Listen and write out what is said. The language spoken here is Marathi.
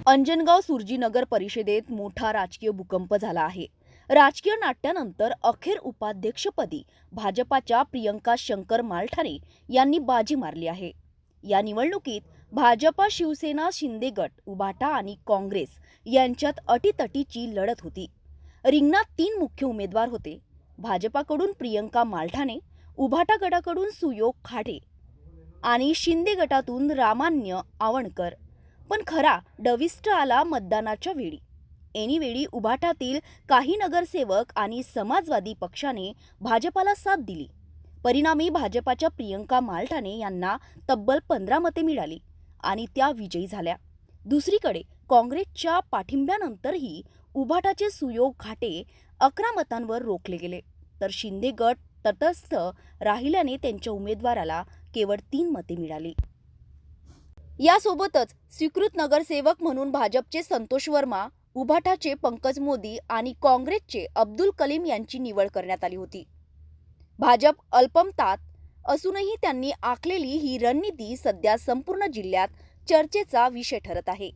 अंजनगाव सुरजी नगर परिषदेत मोठा राजकीय भूकंप झाला आहे। राजकीय नाट्यानंतर अखेर उपाध्यक्षपदी भाजपाच्या प्रियंका शंकर मालठाणे यांनी बाजी मारली आहे। या निवडणुकीत भाजपा, शिवसेना, शिंदे गट, उभाटा आणि काँग्रेस यांच्यात अटीतटीची लढत होती। रिंगणात 3 मुख्य उमेदवार होते। भाजपाकडून प्रियंका मालठाणे, उभाटा गटाकडून सुयोग खाडे आणि शिंदे गटातून रामान्य आवणकर। पण खरा डविस्ट आला मतदानाच्या वेळी। ऐनवेळी उभाटातील काही नगरसेवक आणि समाजवादी पक्षाने भाजपाला साथ दिली। परिणामी भाजपाच्या प्रियंका मालठाणे यांना तब्बल 15 मते मिळाली आणि त्या विजयी झाल्या। दुसरीकडे काँग्रेसच्या पाठिंब्यानंतरही उभाटाचे सुयोग घाटे 11 मतांवर रोखले गेले, तर शिंदे गट तटस्थ राहिल्याने त्यांच्या उमेदवाराला केवळ 3 मते मिळाली। यासोबतच स्वीकृत नगरसेवक म्हणून भाजपचे संतोष वर्मा, उभाटाचे पंकज मोदी आणि काँग्रेसचे अब्दुल कलीम यांची निवड करण्यात आली होती। भाजप अल्पमतात असूनही त्यांनी आखलेली ही रणनीती सध्या संपूर्ण जिल्ह्यात चर्चेचा विषय ठरत आहे।